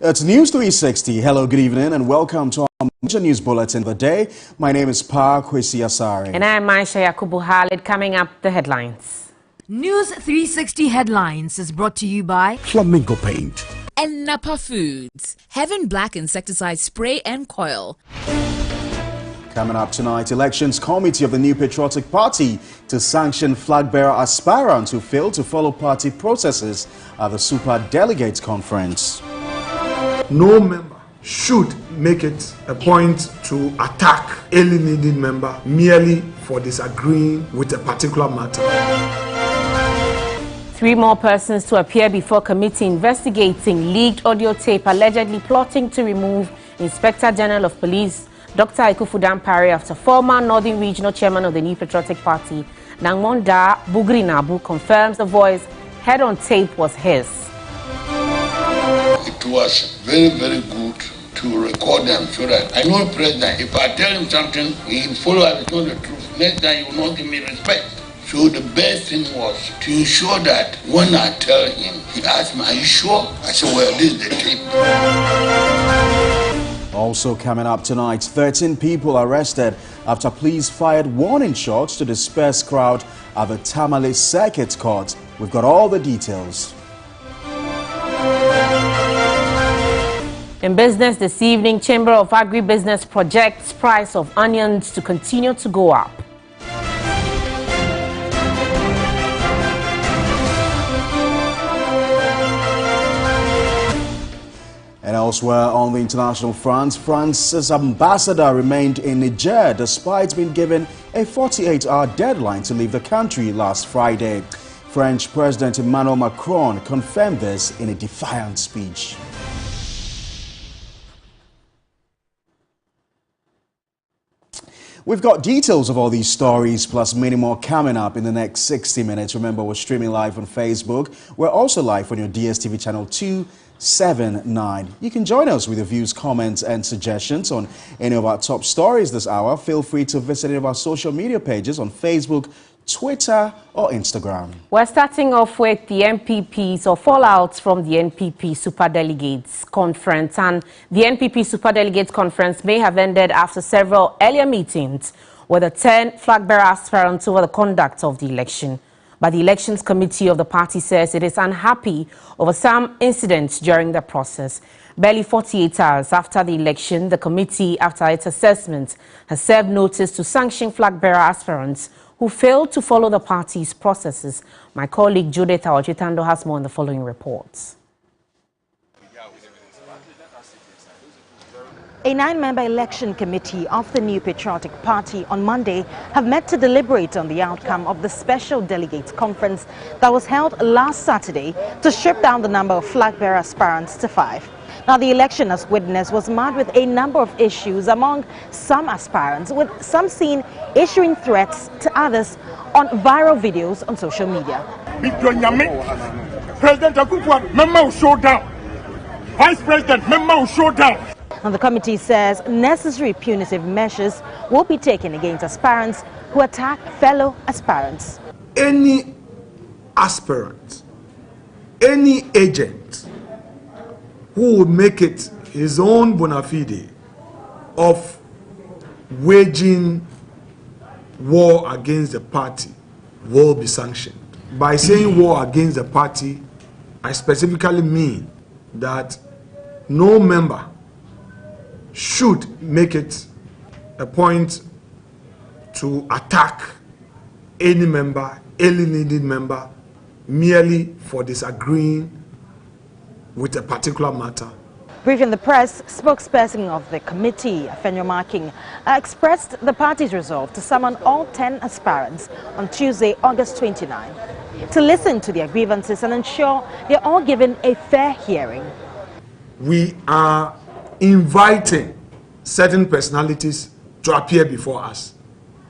It's News 360. Hello, good evening, and welcome to our major news bulletin of the day. My name is Pa Kwesi Asare. And I'm Maisha Yakubu Khalid. Coming up, the headlines. News 360 Headlines is brought to you by Flamingo Paint and Napa Foods. Heaven Black Insecticide Spray and Coil. Coming up tonight, Elections Committee of the New Patriotic Party to sanction flag-bearer aspirants who failed to follow party processes at the Super Delegates Conference. No member should make it a point to attack any leading member merely for disagreeing with a particular matter. 3 more persons to appear before committee investigating leaked audio tape allegedly plotting to remove Inspector General of Police Dr. Ikufu Dampare after former Northern Regional Chairman of the New Patriotic Party, Nangmonda Bugri Nabu, confirms the voice heard on tape was his. It was very, very good to record them so that I know the president, if I tell him something, he will follow up, it's not the truth. Next time he will not give me respect. So the best thing was to ensure that when I tell him, he asked me, are you sure? I said, well, this is the tape. Also coming up tonight, 13 people arrested after police fired warning shots to disperse crowd at the Tamale Circuit Court. We've got all the details. In business this evening, Chamber of Agribusiness projects price of onions to continue to go up. And elsewhere on the international front, France's ambassador remained in Niger despite being given a 48-hour deadline to leave the country last Friday. French President Emmanuel Macron confirmed this in a defiant speech. We've got details of all these stories plus many more coming up in the next 60 minutes. Remember, we're streaming live on Facebook. We're also live on your DSTV channel 279. You can join us with your views, comments and suggestions on any of our top stories this hour. Feel free to visit any of our social media pages on Facebook, Twitter or Instagram. We're starting off with the NPPs or fallouts from the NPP Superdelegates Conference. And the NPP Superdelegates Conference may have ended after several earlier meetings with the 10 flag-bearer aspirants over the conduct of the election. But the Elections Committee of the party says it is unhappy over some incidents during the process. Barely 48 hours after the election, the committee, after its assessment, has served notice to sanction flag-bearer aspirants who failed to follow the party's processes. My colleague Judith Awachitando has more in the following reports. A 9-member election committee of the New Patriotic Party on Monday have met to deliberate on the outcome of the Special Delegates Conference that was held last Saturday to strip down the number of flag-bearer aspirants to 5. Now, the election, as witnessed, was marred with a number of issues among some aspirants, with some seen issuing threats to others on viral videos on social media. President Akufo, member will show down. Vice President, member will show down. And the committee says necessary punitive measures will be taken against aspirants who attack fellow aspirants. Any aspirant, any agent who would make it his own bona fide of waging war against the party will be sanctioned. By saying war against the party, I specifically mean that no member should make it a point to attack any member, any leading member, merely for disagreeing with a particular matter. Briefing the press, spokesperson of the committee, Afenyo Marking, expressed the party's resolve to summon all 10 aspirants on Tuesday, August 29, to listen to their grievances and ensure they're all given a fair hearing. We are inviting certain personalities to appear before us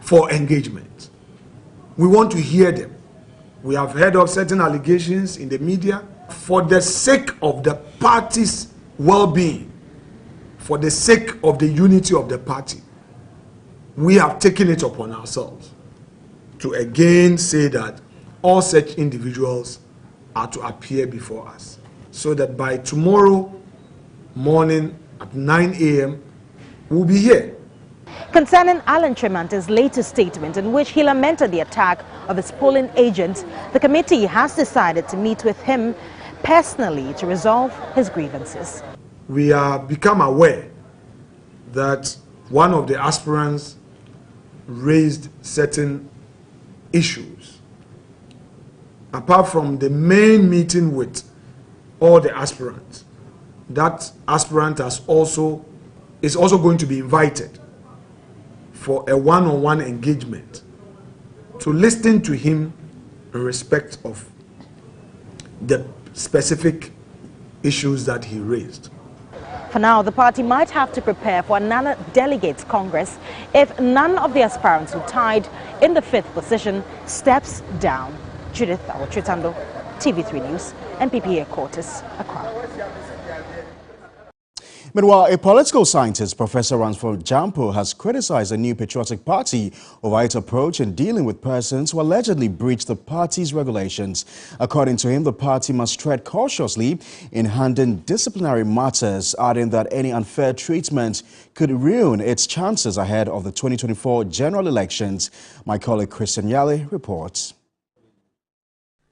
for engagement. We want to hear them. We have heard of certain allegations in the media. For the sake of the party's well-being, for the sake of the unity of the party, we have taken it upon ourselves to again say that all such individuals are to appear before us, so that by tomorrow morning at 9 a.m., we'll be here. Concerning Alan Tremante's latest statement in which he lamented the attack of his polling agent, the committee has decided to meet with him personally to resolve his grievances. We have become aware that one of the aspirants raised certain issues. Apart from the main meeting with all the aspirants, that aspirant is also going to be invited for a one-on-one engagement to listen to him in respect of the specific issues that he raised. For now, the party might have to prepare for another delegates congress if none of the aspirants who tied in the 5th position steps down. Judith Awotritando, TV3 News, NPP Headquarters, Accra. Meanwhile, a political scientist, Professor Ransford Jampo, has criticized the New Patriotic Party over its approach in dealing with persons who allegedly breached the party's regulations. According to him, the party must tread cautiously in handling disciplinary matters, adding that any unfair treatment could ruin its chances ahead of the 2024 general elections. My colleague Christian Yale reports.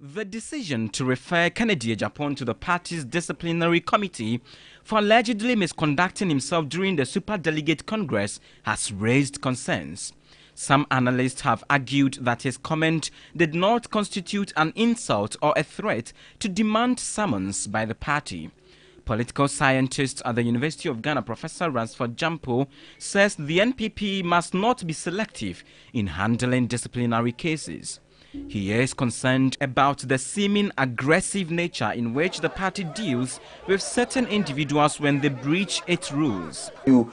The decision to refer Kennedy Agyapong to the party's disciplinary committee for allegedly misconducting himself during the Superdelegate Congress has raised concerns. Some analysts have argued that his comment did not constitute an insult or a threat to demand summons by the party. Political scientist at the University of Ghana, Professor Ransford Jampo, says the NPP must not be selective in handling disciplinary cases. He is concerned about the seeming aggressive nature in which the party deals with certain individuals when they breach its rules. You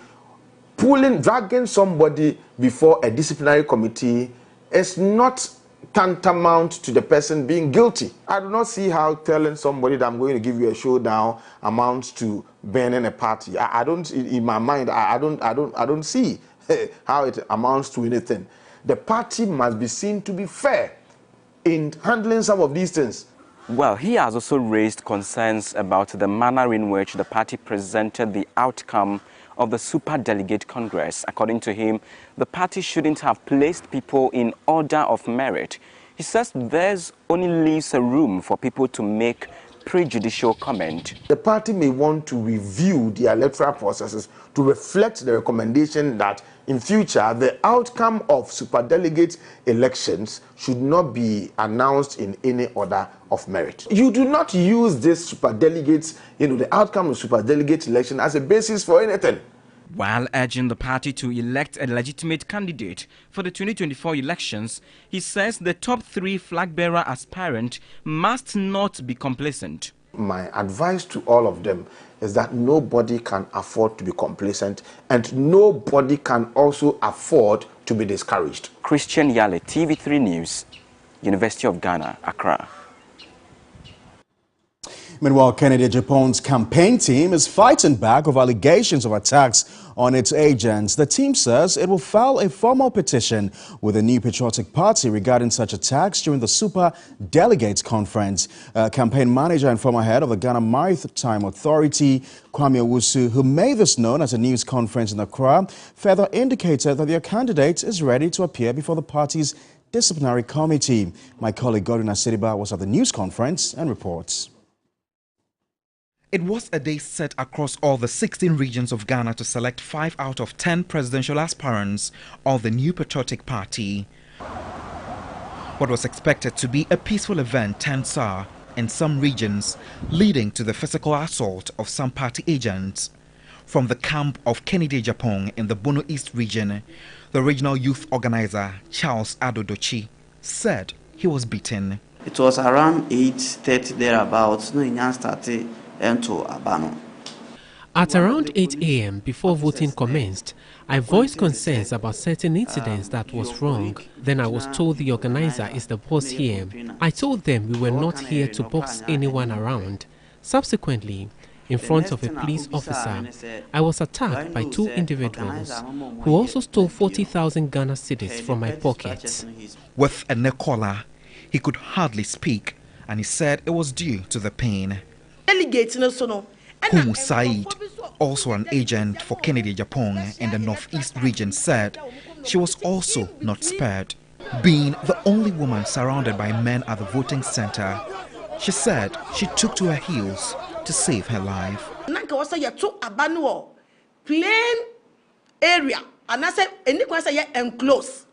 dragging somebody before a disciplinary committee is not tantamount to the person being guilty. I do not see how telling somebody that I'm going to give you a showdown amounts to burning a party. I don't, in my mind, I don't see how it amounts to anything. The party must be seen to be fair in handling some of these things. Well, he has also raised concerns about the manner in which the party presented the outcome of the Superdelegate Congress. According to him, the party shouldn't have placed people in order of merit. He says there's only leaves a room for people to make prejudicial comment. The party may want to review the electoral processes to reflect the recommendation that in future the outcome of superdelegate elections should not be announced in any order of merit. You do not use this superdelegates, the outcome of superdelegate election as a basis for anything. While urging the party to elect a legitimate candidate for the 2024 elections, he says the top 3 flag-bearer aspirant must not be complacent. My advice to all of them is that nobody can afford to be complacent and nobody can also afford to be discouraged. Christian Yale, TV3 News, University of Ghana, Accra. Meanwhile, Kennedy Agyapong's campaign team is fighting back over allegations of attacks on its agents. The team says it will file a formal petition with the New Patriotic Party regarding such attacks during the Super Delegates Conference. Campaign manager and former head of the Ghana Maritime Authority, Kwame Owusu, who made this known at a news conference in Accra, further indicated that their candidate is ready to appear before the party's disciplinary committee. My colleague Godwin Asediba was at the news conference and reports. It was a day set across all the 16 regions of Ghana to select 5 out of 10 presidential aspirants of the New Patriotic Party. What was expected to be a peaceful event turned sour in some regions, leading to the physical assault of some party agents. From the camp of Kennedy Agyapong in the Bono East region, the regional youth organizer Charles Adodochi said he was beaten. It was around 8:30 thereabouts. Started. At around 8 a.m. before voting commenced, I voiced concerns about certain incidents that was wrong. Then I was told the organizer is the boss here. I told them we were not here to boss anyone around. Subsequently, in front of a police officer, I was attacked by 2 individuals who also stole 40,000 Ghana cedis from my pockets. With a neck collar, he could hardly speak, and he said it was due to the pain. Humu Said, also an agent for Kennedy Agyapong in the Northeast region, said she was also not spared. Being the only woman surrounded by men at the voting center, she said she took to her heels to save her life. Plain area, and I said, enclosed.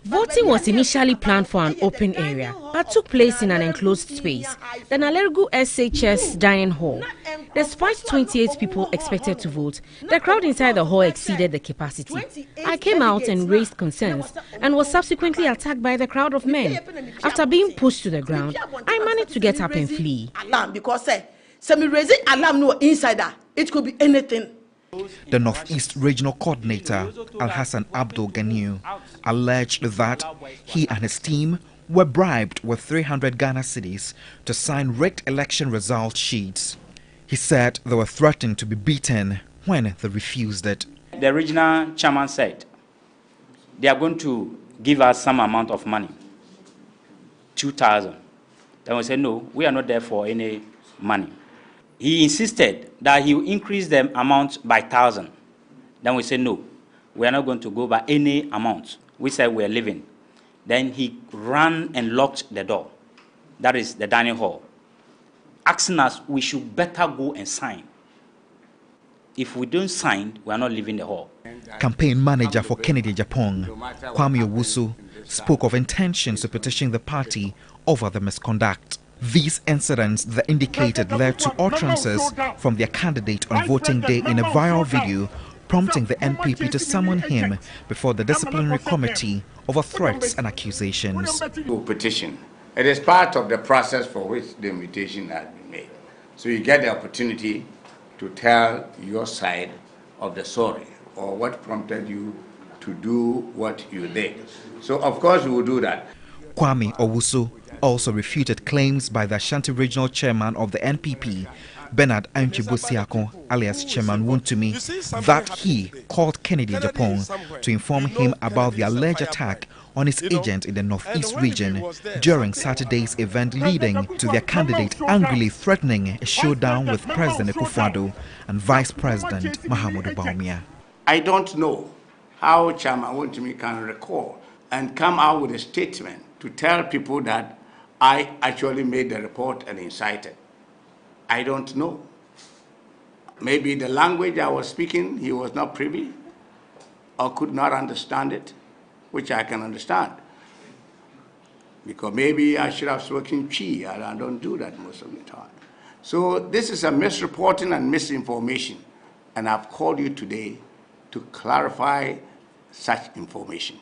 Voting was initially planned for an open area, but took place in an enclosed space, the Nalergu SHS dining hall. Despite 28 people expected to vote, the crowd inside the hall exceeded the capacity. I came out and raised concerns and was subsequently attacked by the crowd of men. After being pushed to the ground, I managed to get up and flee. Alarm because me raising alarm no insider. It could be anything. The Northeast Regional Coordinator, Al-Hassan Abdul Ganiu, alleged that he and his team were bribed with 300 Ghana cedis to sign rigged election result sheets. He said they were threatened to be beaten when they refused it. The regional chairman said they are going to give us some amount of money, 2,000. Then we said, no, we are not there for any money. He insisted that he will increase the amount by 1,000. Then we said, no, we are not going to go by any amount. We said we are leaving. Then he ran and locked the door. That is the dining hall, asking us we should better go and sign. If we don't sign, we are not leaving the hall. Campaign manager for Kennedy Agyapong, Kwame Owusu, spoke of intentions to petition the party over the misconduct. These incidents that indicated led to utterances from their candidate on voting day in a viral video, prompting the NPP to summon him before the disciplinary committee over threats and accusations. Petition. It is part of the process for which the invitation has been made. So you get the opportunity to tell your side of the story or what prompted you to do what you did. So of course we will do that. Kwame Owusu also refuted claims by the Ashanti Regional Chairman of the NPP, Bernard Antwi-Bosiako, alias Chairman Wontumi, that he called Kennedy Agyapong to inform him about the alleged attack on his agent in the Northeast region during Saturday's event, leading to their candidate angrily threatening a showdown with President Akufo-Addo and Vice President Mahamudu Bawumia. I don't know how Chairman Wontumi can recall and come out with a statement to tell people that I actually made the report and incited. I don't know. Maybe the language I was speaking, he was not privy or could not understand it, which I can understand. Because maybe I should have spoken Chi, and I don't do that most of the time. So this is a misreporting and misinformation, and I've called you today to clarify such information.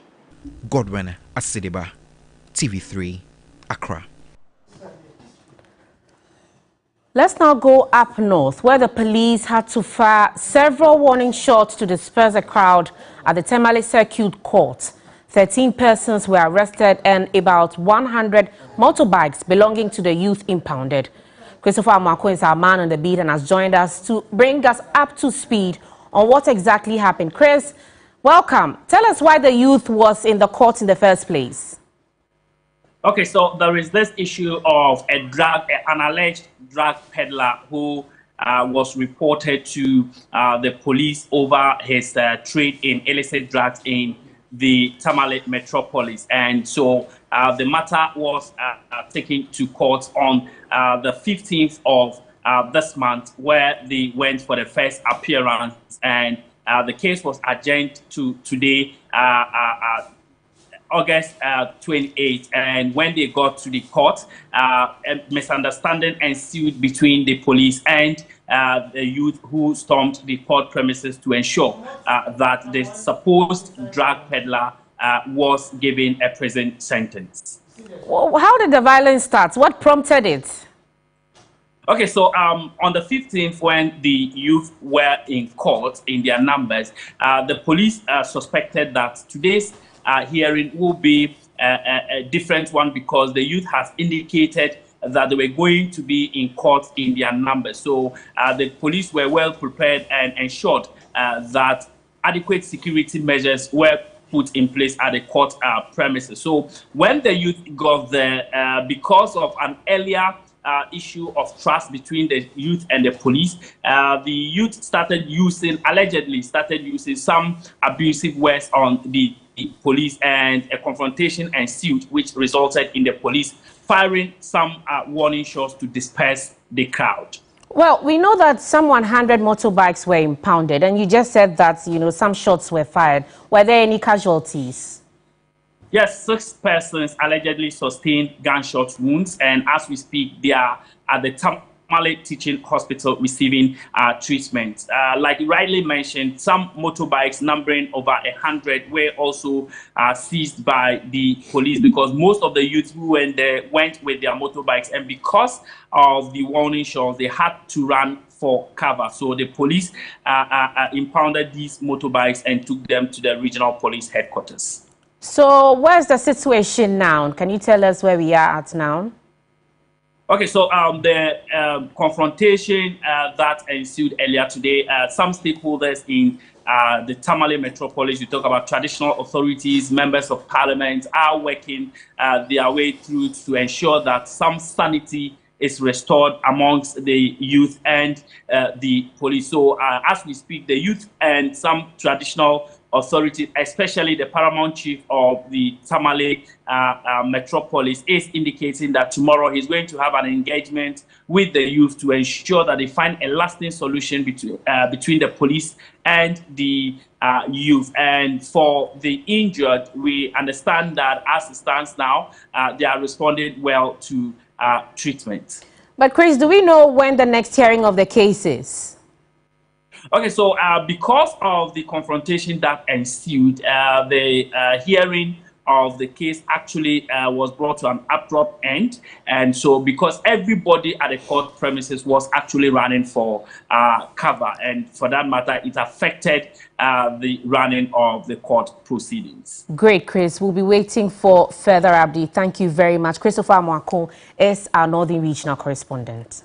Godwin Asidiba, TV3, Accra. Let's now go up north, where the police had to fire several warning shots to disperse a crowd at the Tamale Circuit Court. 13 persons were arrested and about 100 motorbikes belonging to the youth impounded. Christopher Amako is our man on the beat and has joined us to bring us up to speed on what exactly happened. Chris, welcome. Tell us why the youth was in the court in the first place. Okay, so there is this issue of an alleged drug peddler who was reported to the police over his trade in illicit drugs in the Tamale metropolis. And so the matter was taken to court on the 15th of this month, where they went for the first appearance. And the case was adjourned to today, August 28th, and when they got to the court, a misunderstanding ensued between the police and the youth who stormed the court premises to ensure that the supposed drug peddler was given a prison sentence. Well, how did the violence start? What prompted it? Okay, so on the 15th, when the youth were in court in their numbers, the police suspected that today's hearing will be a different one because the youth has indicated that they were going to be in court in their numbers. So the police were well prepared and ensured that adequate security measures were put in place at the court premises. So when the youth got there, because of an earlier issue of trust between the youth and the police. The youth allegedly started using some abusive words on the police, and a confrontation ensued, which resulted in the police firing some warning shots to disperse the crowd. Well, we know that some 100 motorbikes were impounded, and you just said that, some shots were fired. Were there any casualties? Yes, 6 persons allegedly sustained gunshot wounds, and as we speak, they are at the Tamale Teaching Hospital receiving treatment. Like you rightly mentioned, some motorbikes numbering over 100 were also seized by the police, because most of the youth who went there went with their motorbikes, and because of the warning shots, they had to run for cover. So the police impounded these motorbikes and took them to the regional police headquarters. So where's the situation now? Can you tell us where we are at now? Okay, so the confrontation that ensued earlier today, some stakeholders in the Tamale metropolis, we talk about traditional authorities, members of parliament, are working their way through to ensure that some sanity is restored amongst the youth and the police. So as we speak, the youth and some traditional authorities, especially the paramount chief of the Tamale metropolis, is indicating that tomorrow he's going to have an engagement with the youth to ensure that they find a lasting solution between the police and the youth. And for the injured, we understand that as it stands now, they are responding well to treatment. But Chris, do we know when the next hearing of the case is? Okay, so because of the confrontation that ensued, the hearing of the case actually was brought to an abrupt end. And so because everybody at the court premises was actually running for cover, and for that matter, it affected the running of the court proceedings. Great, Chris. We'll be waiting for further update. Thank you very much. Christopher Mwako is our Northern Regional Correspondent.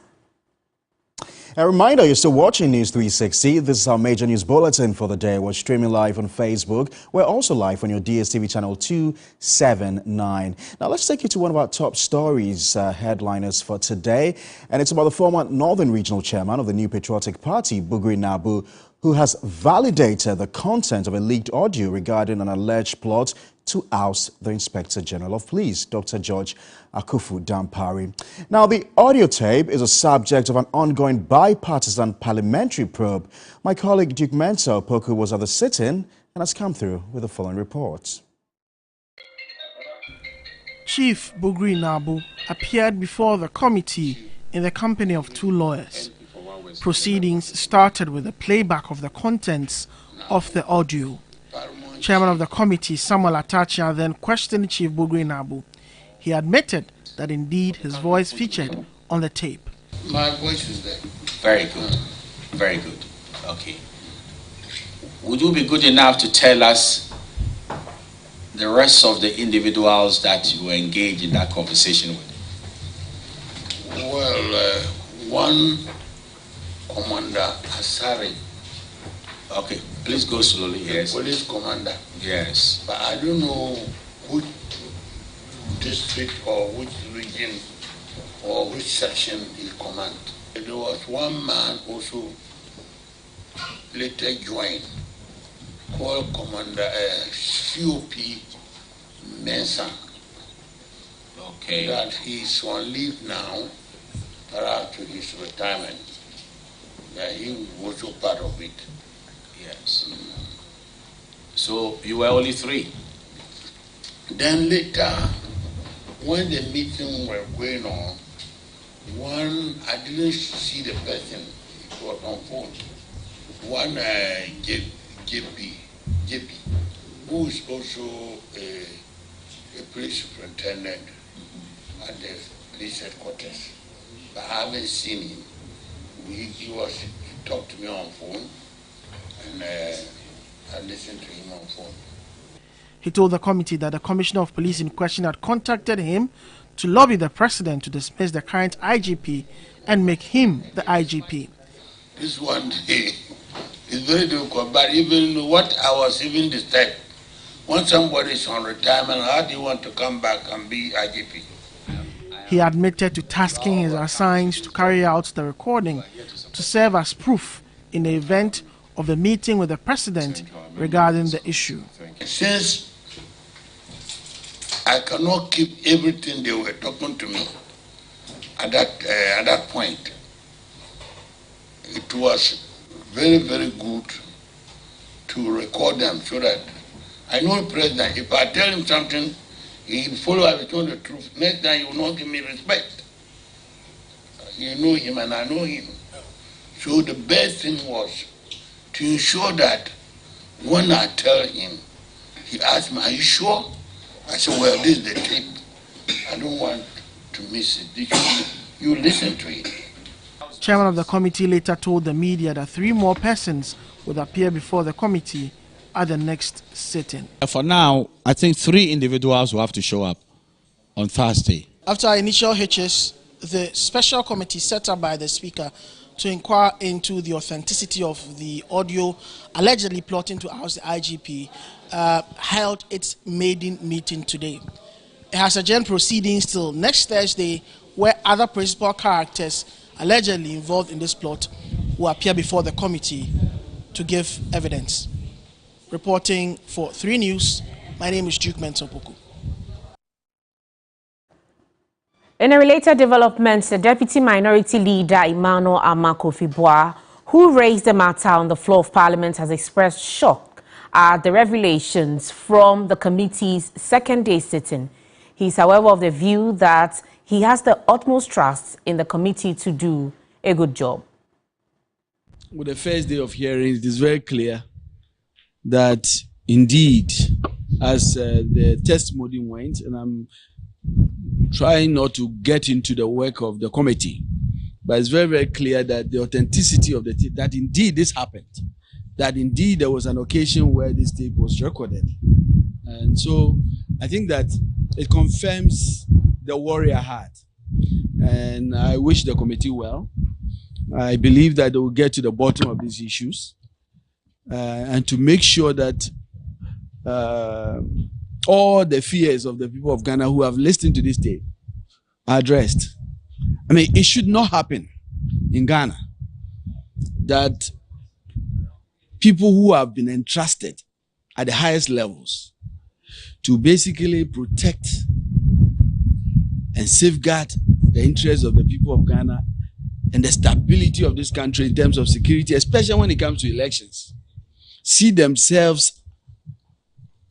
A reminder, you're still watching News 360. This is our major news bulletin for the day. We're streaming live on Facebook. We're also live on your DSTV channel 279. Now, let's take you to one of our top stories, headliners for today. And it's about the former Northern Regional Chairman of the New Patriotic Party, Bugri Nabu, who has validated the content of a leaked audio regarding an alleged plot to oust the Inspector General of Police, Dr. George Akufu Dampari. Now, the audio tape is a subject of an ongoing bipartisan parliamentary probe. My colleague Duke Mensa Opoku was at the sit-in and has come through with the following reports. Chief Bugri Nabu appeared before the committee in the company of 2 lawyers. Proceedings started with a playback of the contents of the audio. Chairman of the committee, Samuel Atachia, then questioned Chief Bugri Nabu. He admitted that indeed his voice featured on the tape. My voice is there. Very good. Very good. Okay. Would you be good enough to tell us the rest of the individuals that you were engaged in that conversation with? Well, one Commander Asari. Okay, please go slowly, yes. Police commander. Yes. But I don't know which district or which region or which section he commands. There was one man also later joined called Commander COP Mensah. Okay. That he's on leave now prior to his retirement. That he was also part of it. Yes. So you were only 3? Then later, when the meeting were going on, I didn't see the person, it was on phone. One JP, who is also a police superintendent at the police headquarters. But I haven't seen him. He talked to me on phone, and I listened to him on phone. He told the committee that the Commissioner of Police in question had contacted him to lobby the President to dismiss the current IGP and make him the IGP. This one day is very difficult, but even what I was even disturbed, when somebody is on retirement, how do you want to come back and be IGP? He admitted to tasking his assigns to carry out the recording to serve as proof in the event of a meeting with the president regarding the issue. Since I cannot keep everything they were talking to me at that point, it was very, very good to record them so that I know the president. If I tell him something, he will follow up with the truth. Next time, he will not give me respect. You know him and I know him. So the best thing was to ensure that when I tell him, he asked me, "Are you sure?" I said, "Well, this is the tape. I don't want to miss it. You listen to it." Chairman of the committee later told the media that 3 more persons would appear before the committee at the next sitting. For now, I think 3 individuals will have to show up on Thursday. After initial hitches, the special committee set up by the Speaker to inquire into the authenticity of the audio allegedly plotting to oust the IGP held its maiden meeting today. It has adjourned proceedings till next Thursday, where other principal characters allegedly involved in this plot will appear before the committee to give evidence. Reporting for 3 News, my name is Duke Mentopoku. In a related development, the Deputy Minority Leader Emmanuel Amakofi-Boa, who raised the matter on the floor of Parliament, has expressed shock at the revelations from the committee's second-day sitting. He is, however, of the view that he has the utmost trust in the committee to do a good job. With the first day of hearings, it is very clear that indeed, as the testimony went, and I'm trying not to get into the work of the committee, but it's very, very clear that the authenticity of that indeed this happened, that indeed there was an occasion where this tape was recorded. And so I think that it confirms the worry I had. And I wish the committee well. I believe that they will get to the bottom of these issues and to make sure that all the fears of the people of Ghana who have listened to this tape are addressed. I mean, it should not happen in Ghana that people who have been entrusted at the highest levels to basically protect and safeguard the interests of the people of Ghana and the stability of this country in terms of security, especially when it comes to elections, see themselves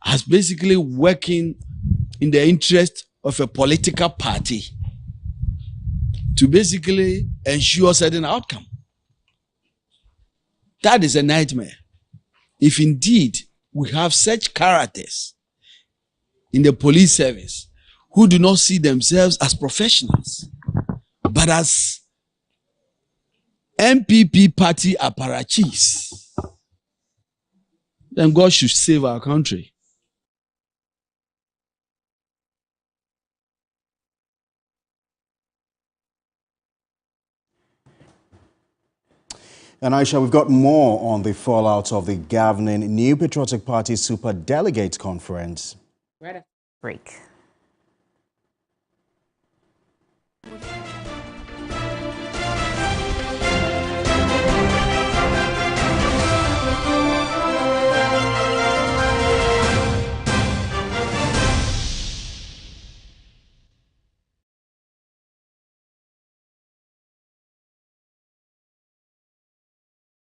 as basically working in the interest of a political party to basically ensure certain outcome. That is a nightmare. If indeed we have such characters in the police service who do not see themselves as professionals, but as MPP party apparatchiks, then God should save our country. And Aisha, we've got more on the fallout of the governing New Patriotic Party Super Delegate Conference. Right after break.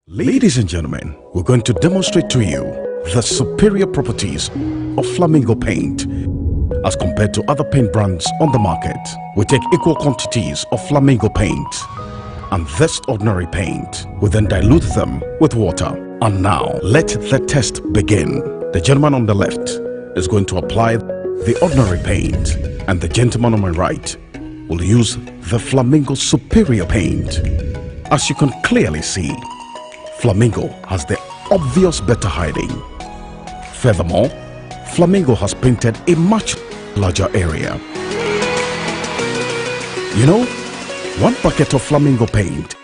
Ladies and gentlemen, we're going to demonstrate to you the superior properties of Flamingo paint as compared to other paint brands on the market. We take equal quantities of Flamingo paint and this ordinary paint. We then dilute them with water. And now, let the test begin. The gentleman on the left is going to apply the ordinary paint, and the gentleman on my right will use the Flamingo superior paint. As you can clearly see, Flamingo has the obvious better hiding. Furthermore, Flamingo has painted a much larger area. You know, 1 bucket of Flamingo paint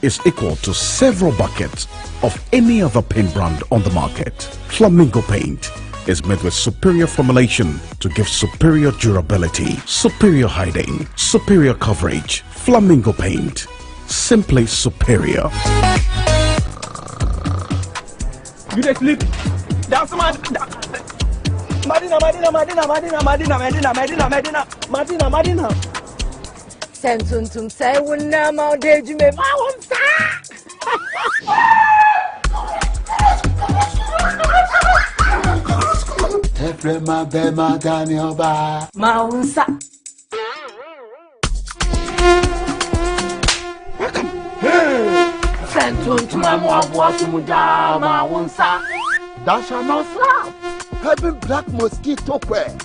is equal to several buckets of any other paint brand on the market. Flamingo paint, is made with superior formulation to give superior durability, superior hiding, superior coverage. Flamingo paint, simply superior. You dey sleep? That's Madina. Sentuntum say wunna ma deju me ma wonsa. Efrema bema Daniel ba. Ma wonsa. Sentuntum amwa sumuja ma wonsa. That shall not slap. Having black mosquito quail.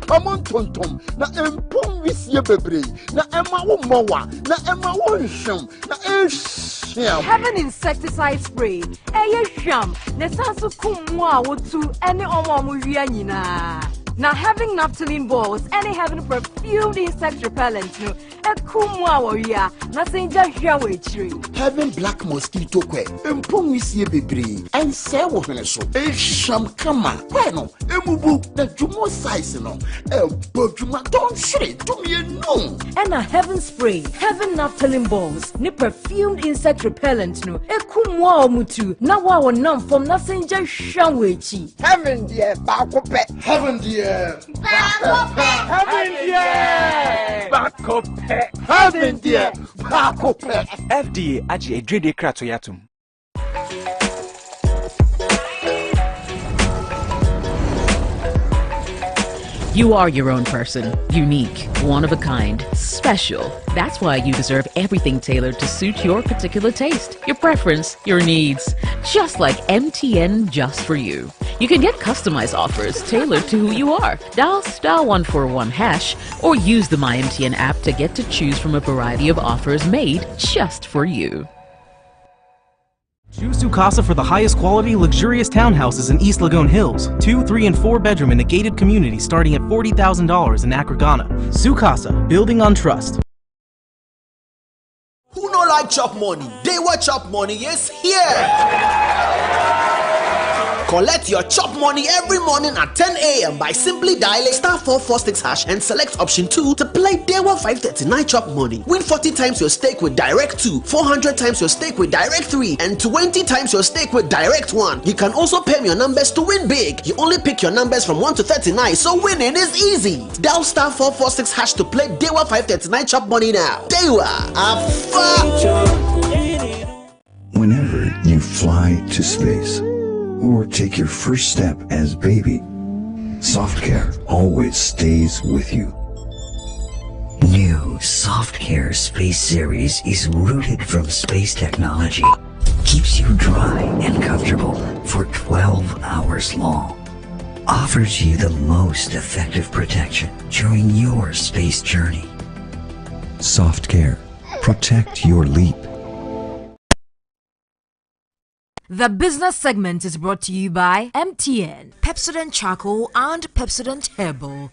Common tontom na empom wisie bebre na ema wo mowa na ema wo nhwem na ehwam. Having insecticide spray hwam na sanso kum a wotu ene omo wia nyina. Now having naphthalene balls and having perfumed insect repellent no ekumwa warrior nothing just here with you. Having black mosquito quail empom wisie bebre and say wo hwene so ehwam kama no emubu na jumo size no boduma don't shred to me no. And a heaven spray having naphthalene balls ni perfumed insect repellent no ekumwa omutu na wa nam from nothing just here with you. Heaven dear bakope heaven dear Heaven dear! Back up, heaven dear! Back up, FDA aji edrede krato yatum. You are your own person, unique, one of a kind, special. That's why you deserve everything tailored to suit your particular taste, your preference, your needs. Just like MTN just for you. You can get customized offers tailored to who you are. Dial *141# or use the MyMTN app to get to choose from a variety of offers made just for you. Choose Zoocasa for the highest quality, luxurious townhouses in East Lagoon Hills. 2, 3, and 4 bedroom in a gated community starting at $40,000 in Accra, Ghana. Zoocasa, building on trust. Who no like chop money? They want chop money is here. Collect your chop money every morning at 10 a.m. by simply dialing *446# and select option 2 to play Dewa 539 chop money. Win 40 times your stake with Direct 2, 400 times your stake with Direct 3, and 20 times your stake with Direct 1. You can also pay your numbers to win big. You only pick your numbers from 1 to 39, so winning is easy. Dial *446# to play Dewa 539 chop money now. Dewa, Whenever you fly to space or take your first step as baby, SoftCare always stays with you. New SoftCare Space Series is rooted from space technology. Keeps you dry and comfortable for 12 hours long. Offers you the most effective protection during your space journey. SoftCare. Protect your leap. The business segment is brought to you by MTN, Pepsodent Charcoal and Pepsodent Herbal.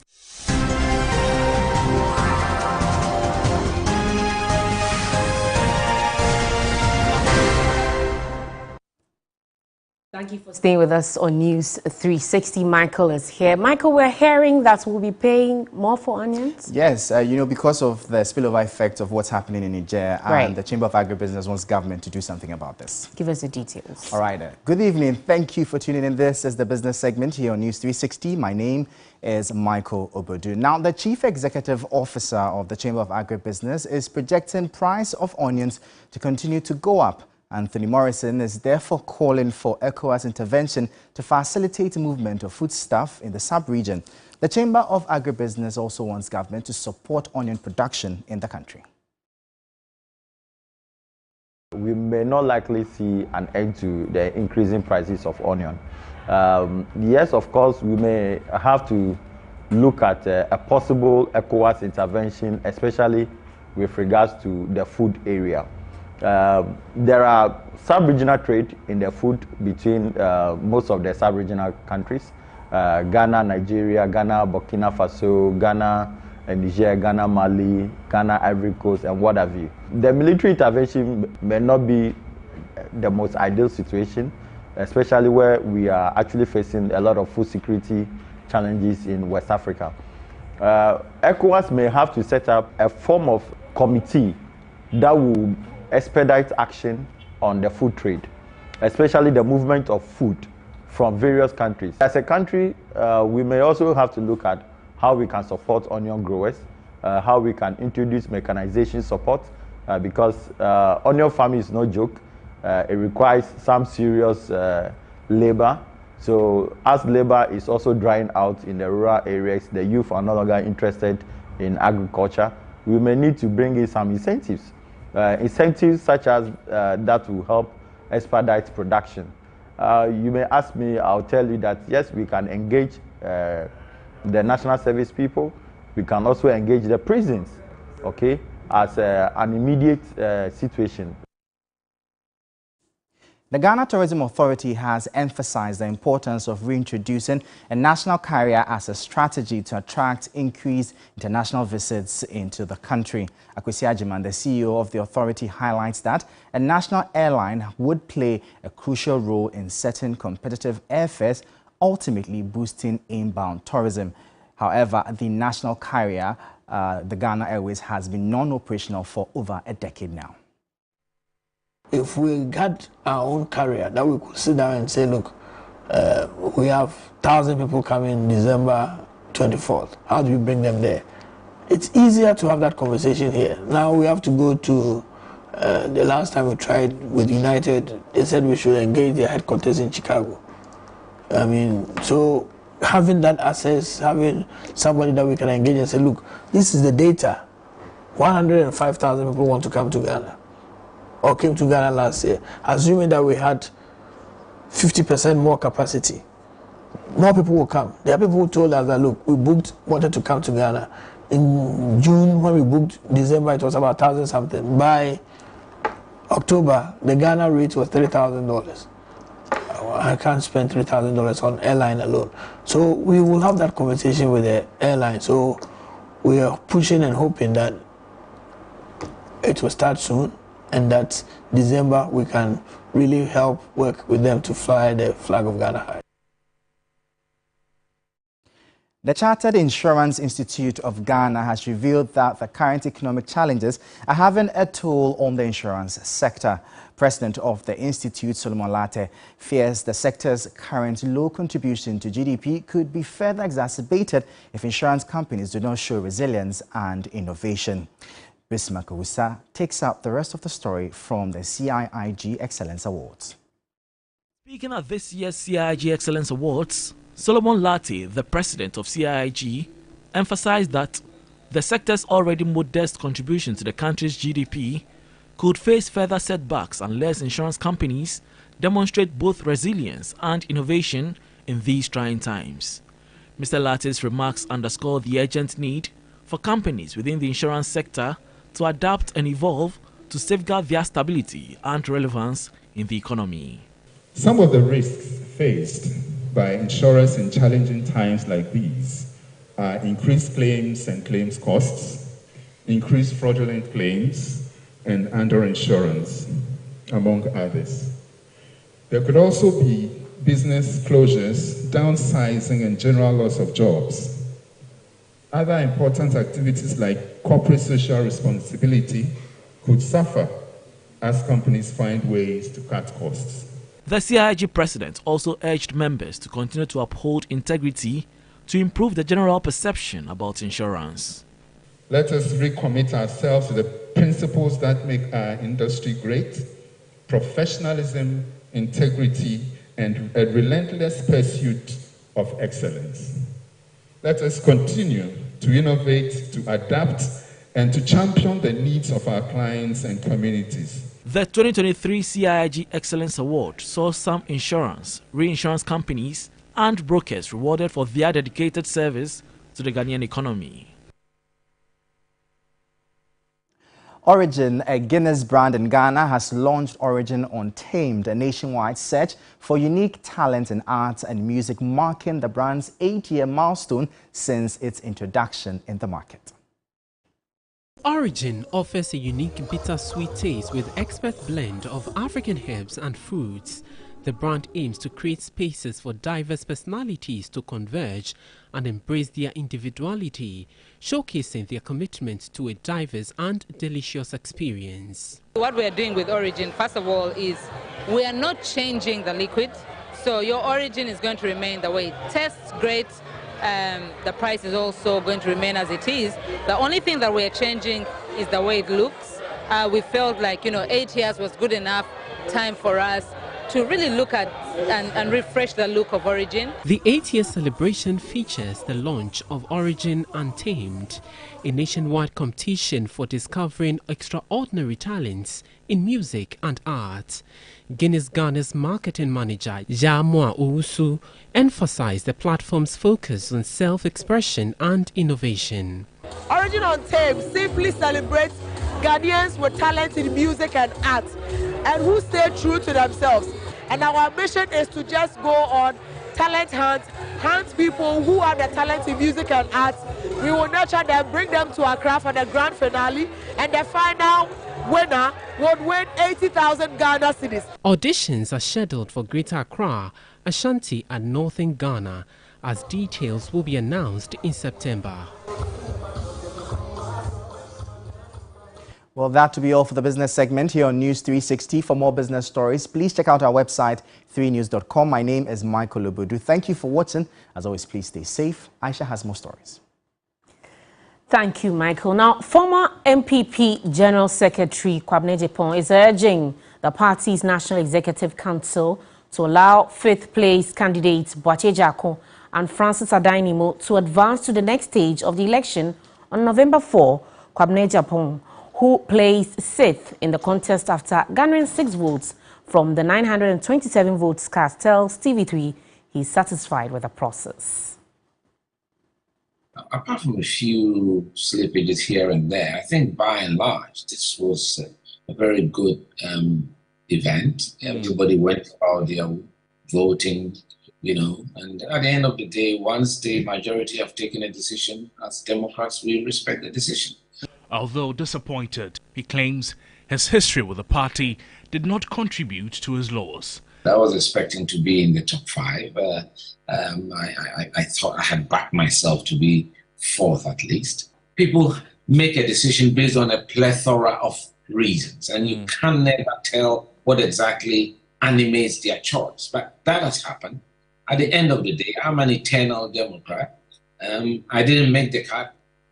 Thank you for staying with us on News 360. Michael is here. Michael, we're hearing that we'll be paying more for onions? Yes, because of the spillover effect of what's happening in Niger, and the Chamber of Agribusiness wants government to do something about this. Give us the details. All right. Good evening. Thank you for tuning in. This is the business segment here on News 360. My name is Michael Obodu. Now, the Chief Executive Officer of the Chamber of Agribusiness is projecting price of onions to continue to go up. Anthony Morrison is therefore calling for ECOWAS intervention to facilitate movement of foodstuff in the sub-region. The Chamber of Agribusiness also wants government to support onion production in the country. We may not likely see an end to the increasing prices of onion. Yes, of course, we may have to look at a possible ECOWAS intervention, especially with regards to the food area. There are sub-regional trade in the food between most of the sub-regional countries, Ghana, Nigeria, Ghana, Burkina Faso, Ghana, Niger, Ghana, Mali, Ghana, Ivory Coast, and what have you. The military intervention may not be the most ideal situation especially where we are actually facing a lot of food security challenges in West Africa. ECOWAS may have to set up a form of committee that will expedite action on the food trade, especially the movement of food from various countries. As a country, we may also have to look at how we can support onion growers, how we can introduce mechanization support, because onion farming is no joke. It requires some serious labor. So as labor is also drying out in the rural areas, the youth are no longer interested in agriculture, we may need to bring in some incentives. Incentives such as that will help expedite production. You may ask me, I'll tell you that yes, we can engage the national service people. We can also engage the prisons, okay, as an immediate situation. The Ghana Tourism Authority has emphasized the importance of reintroducing a national carrier as a strategy to attract increased international visits into the country. Akwesi Agyeman, the CEO of the authority, highlights that a national airline would play a crucial role in setting competitive airfares, ultimately boosting inbound tourism. However, the national carrier, the Ghana Airways, has been non-operational for over a decade now. If we got our own carrier that we could sit down and say, look, we have 1,000 people coming December 24th. How do we bring them there? It's easier to have that conversation here. Now we have to go to, the last time we tried with United, they said we should engage their headquarters in Chicago. I mean, so having that access, having somebody that we can engage and say, look, this is the data. 105,000 people want to come to Ghana, or came to Ghana last year. Assuming that we had 50% more capacity, more people will come. There are people who told us that, look, we wanted to come to Ghana. In June, when we booked December, it was about 1,000 something. By October, the Ghana rate was $3,000. I can't spend $3,000 on airline alone. So we will have that conversation with the airline. So we are pushing and hoping that it will start soon, and that December we can really help work with them to fly the flag of Ghana high. The Chartered Insurance Institute of Ghana has revealed that the current economic challenges are having a toll on the insurance sector. President of the Institute, Solomon Larteh, fears the sector's current low contribution to GDP could be further exacerbated if insurance companies do not show resilience and innovation. Bismarck Owusa takes up the rest of the story from the CIIG Excellence Awards. Speaking at this year's CIIG Excellence Awards, Solomon Larteh, the president of CIIG, emphasized that the sector's already modest contribution to the country's GDP could face further setbacks unless insurance companies demonstrate both resilience and innovation in these trying times. Mr. Larteh's remarks underscore the urgent need for companies within the insurance sector to adapt and evolve to safeguard their stability and relevance in the economy. Some of the risks faced by insurers in challenging times like these are increased claims and claims costs, increased fraudulent claims, and underinsurance, among others. There could also be business closures, downsizing, and general loss of jobs. Other important activities like corporate social responsibility could suffer as companies find ways to cut costs. The CIIG president also urged members to continue to uphold integrity to improve the general perception about insurance. Let us recommit ourselves to the principles that make our industry great: professionalism, integrity, and a relentless pursuit of excellence. Let us continue to innovate, to adapt, and to champion the needs of our clients and communities. The 2023 CIIG Excellence Award saw some insurance, reinsurance companies, and brokers rewarded for their dedicated service to the Ghanaian economy. Origin, a Guinness brand in Ghana, has launched Origin Untamed, a nationwide search for unique talent in arts and music, marking the brand's 8-year milestone since its introduction in the market. Origin offers a unique bittersweet taste with expert blend of African herbs and foods. The brand aims to create spaces for diverse personalities to converge and embrace their individuality, showcasing their commitment to a diverse and delicious experience. What we are doing with Origin, first of all, is we are not changing the liquid. So your Origin is going to remain the way it tastes great. The price is also going to remain as it is. The only thing that we are changing is the way it looks. We felt like, 8 years was good enough time for us to really look at and refresh the look of Origin. The 8-year celebration features the launch of Origin Untamed, a nationwide competition for discovering extraordinary talents in music and art. Guinness Ghana's marketing manager, Yamwa Owusu, emphasized the platform's focus on self-expression and innovation. Origin Untamed simply celebrates Ghanaians with talent in music and art and who stay true to themselves. And our mission is to just go on talent hunt people who have the talent in music and art. We will nurture them, bring them to Accra for the grand finale, and the final winner would win 80,000 Ghana cedis. Auditions are scheduled for Greater Accra, Ashanti and Northern Ghana, as details will be announced in September. Well, that will be all for the business segment here on News 360. For more business stories, please check out our website, 3news.com. My name is Michael Obodu. Thank you for watching. As always, please stay safe. Aisha has more stories. Thank you, Michael. Now, former MPP General Secretary Kwabena Agyapong is urging the party's National Executive Council to allow fifth-place candidates Boakye Agyarko and Francis Addai-Nimo to advance to the next stage of the election on November 4. Kwabena Agyapong, who placed 6th in the contest after garnering 6 votes from the 927 votes cast, tells TV3 he's satisfied with the process. Apart from a few slippages here and there, I think by and large this was a very good event. Everybody went about their voting, and at the end of the day, once the majority have taken a decision, as Democrats, we respect the decision. Although disappointed, he claims his history with the party did not contribute to his loss. I was expecting to be in the top 5. I thought I had backed myself to be 4th at least. People make a decision based on a plethora of reasons, and you can never tell what exactly animates their choice. But that has happened. At the end of the day, I'm an eternal Democrat. I didn't make the cut.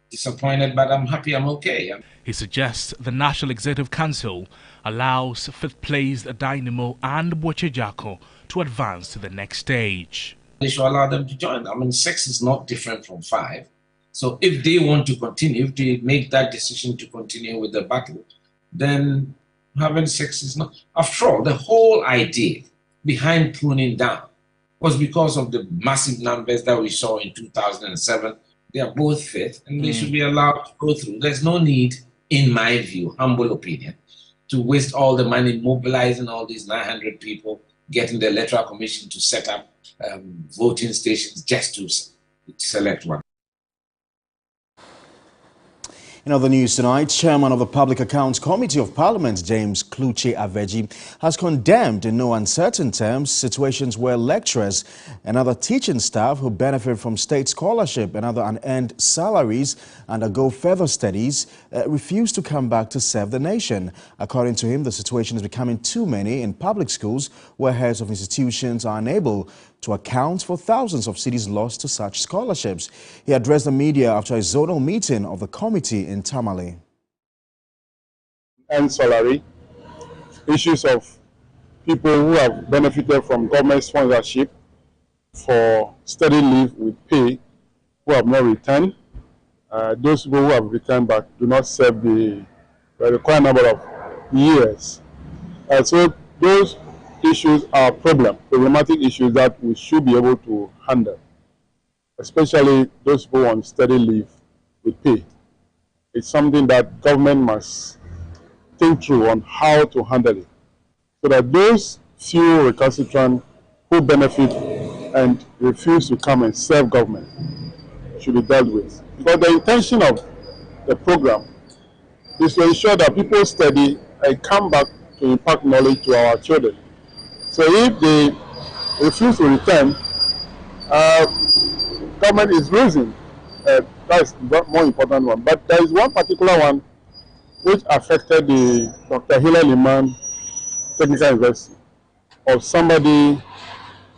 Disappointed, but I'm happy, I'm okay. He suggests the National Executive Council allows 5th place Addai-Nimo and Boakye Agyarko to advance to the next stage. They should allow them to join. 6 is not different from 5. So if they want to continue, if they make that decision to continue with the battle, then having 6 is not. After all, the whole idea behind pruning down was because of the massive numbers that we saw in 2007. They are both 5th, and they should be allowed to go through. There's no need, in my view, humble opinion, to waste all the money mobilizing all these 900 people, getting the Electoral Commission to set up voting stations just to select one. In other news tonight, Chairman of the Public Accounts Committee of Parliament, James Kluche Aveji, has condemned in no uncertain terms situations where lecturers and other teaching staff who benefit from state scholarship and other unearned salaries undergo further studies refuse to come back to serve the nation. According to him, the situation is becoming too many in public schools where heads of institutions are unable to account for thousands of cedis lost to such scholarships. He addressed the media after a zonal meeting of the committee in Tamale. And salary, issues of people who have benefited from government sponsorship for study leave with pay who have not returned. Those people who have returned but do not serve the required number of years. So those issues are problematic issues that we should be able to handle, especially those people on study leave with pay. It's something that government must think through on how to handle it, so that those few recalcitrant who benefit and refuse to come and serve government should be dealt with. Because the intention of the program is to ensure that people study and come back to impact knowledge to our children. So if they refuse to return, government is losing. That's the more important one. But there is one particular one which affected the Dr. Hillel Liman Technical University, of somebody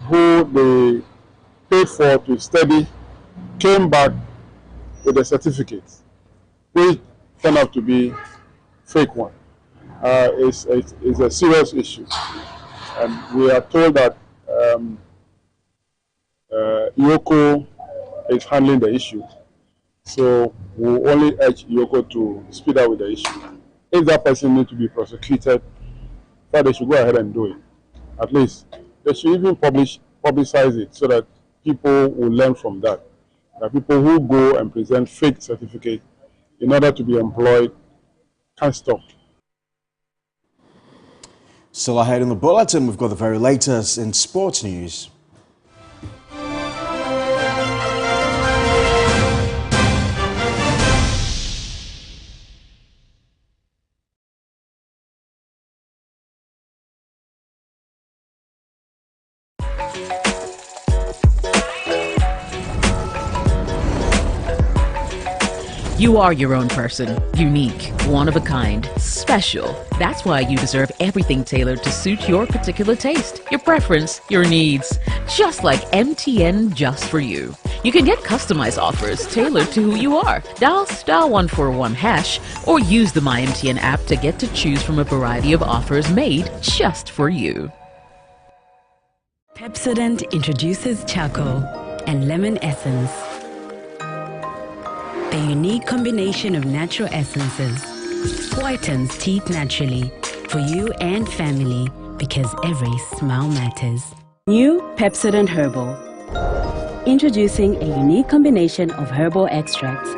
who they paid for to study, came back with a certificate, which turned out to be fake one. It's a serious issue. And we are told that IOCO is handling the issue. So we only urge IOCO to speed up with the issue. If that person needs to be prosecuted, they should go ahead and do it. At least they should even publicize it so that people will learn from that. That people who go and present fake certificates in order to be employed can't stop. Still ahead in the bulletin, we've got the very latest in sports news. You are your own person, unique, one of a kind, special. That's why you deserve everything tailored to suit your particular taste, your preference, your needs. Just like MTN Just For You. You can get customized offers tailored to who you are. Dial *141# or use the MyMTN app to get to choose from a variety of offers made just for you. Pepsodent introduces charcoal and lemon essence. The unique combination of natural essences whitens teeth naturally for you and family because every smile matters. New Pepsodent Herbal. Introducing a unique combination of herbal extracts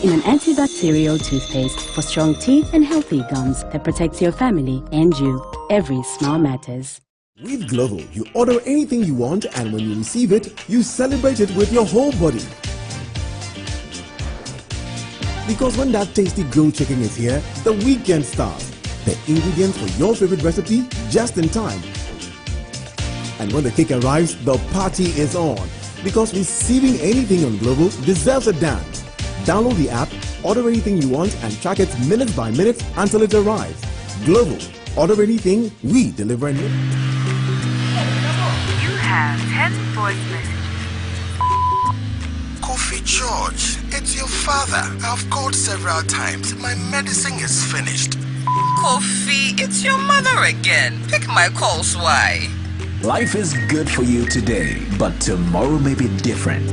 in an antibacterial toothpaste for strong teeth and healthy gums that protects your family and you. Every smile matters. With Global, you order anything you want, and when you receive it, you celebrate it with your whole body. Because when that tasty grilled chicken is here, the weekend starts. The ingredients for your favorite recipe just in time. And when the cake arrives, the party is on. Because receiving anything on Global deserves a dance. Download the app, order anything you want, and track it minute by minute until it arrives. Global. Order anything, we deliver in minutes. You have 10 voice messages. Kofi George, it's your father. I've called several times. My medicine is finished. Kofi, it's your mother again. Pick my calls, why? Life is good for you today, but tomorrow may be different.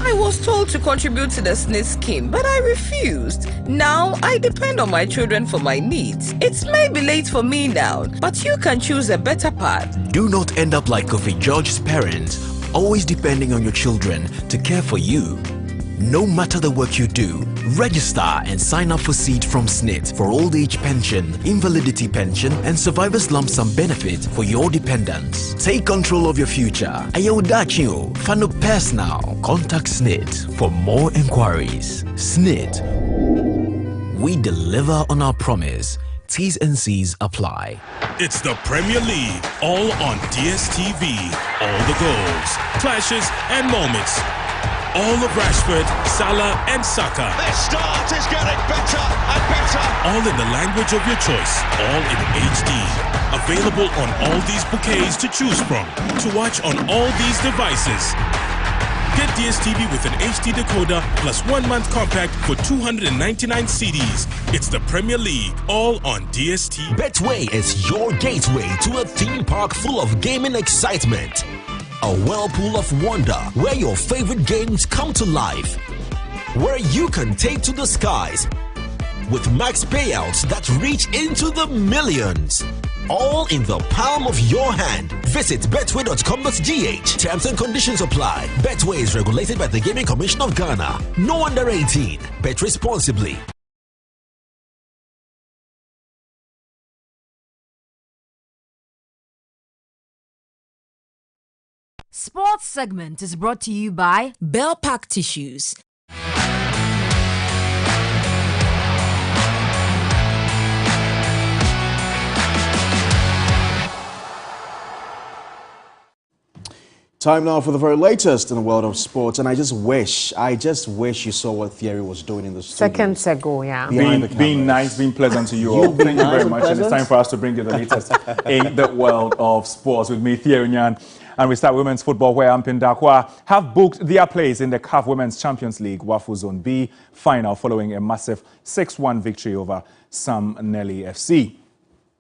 I was told to contribute to the SNIT scheme, but I refused. Now, I depend on my children for my needs. It's maybe late for me now, but you can choose a better path. Do not end up like Kofi George's parents, always depending on your children to care for you. No matter the work you do, register and sign up for Seed from SNIT for old age pension, invalidity pension, and survivor's lump sum benefit for your dependents. Take control of your future. Ayodachio, Fano Personal. Contact SNIT for more inquiries. SNIT. We deliver on our promise. T's and C's apply. It's the Premier League, all on DSTV. All the goals, clashes, and moments. All of Rashford, Salah, and Saka. Their start is getting better and better. All in the language of your choice. All in HD. Available on all these bouquets to choose from. To watch on all these devices. Get DSTV with an HD decoder plus 1 month compact for 299 CDs. It's the Premier League, all on DSTV. Betway is your gateway to a theme park full of gaming excitement. A whirlpool of wonder where your favorite games come to life. Where you can take to the skies with max payouts that reach into the millions. All in the palm of your hand. Visit betway.com.gh. Terms and conditions apply. Betway is regulated by the Gaming Commission of Ghana. No under 18. Bet responsibly. Sports segment is brought to you by Bell Pack Tissues. Time now for the very latest in the world of sports, and I just wish you saw what Thierry was doing in the studio. Seconds ago, yeah. Being nice, being pleasant to you all. Thank you very much, and it's time for us to bring you the latest in the world of sports with me, Thierry Nyan. And we start women's football, where Ampindakwa have booked their place in the CAF Women's Champions League WAFU Zone B final following a massive 6-1 victory over Sam Nelly FC.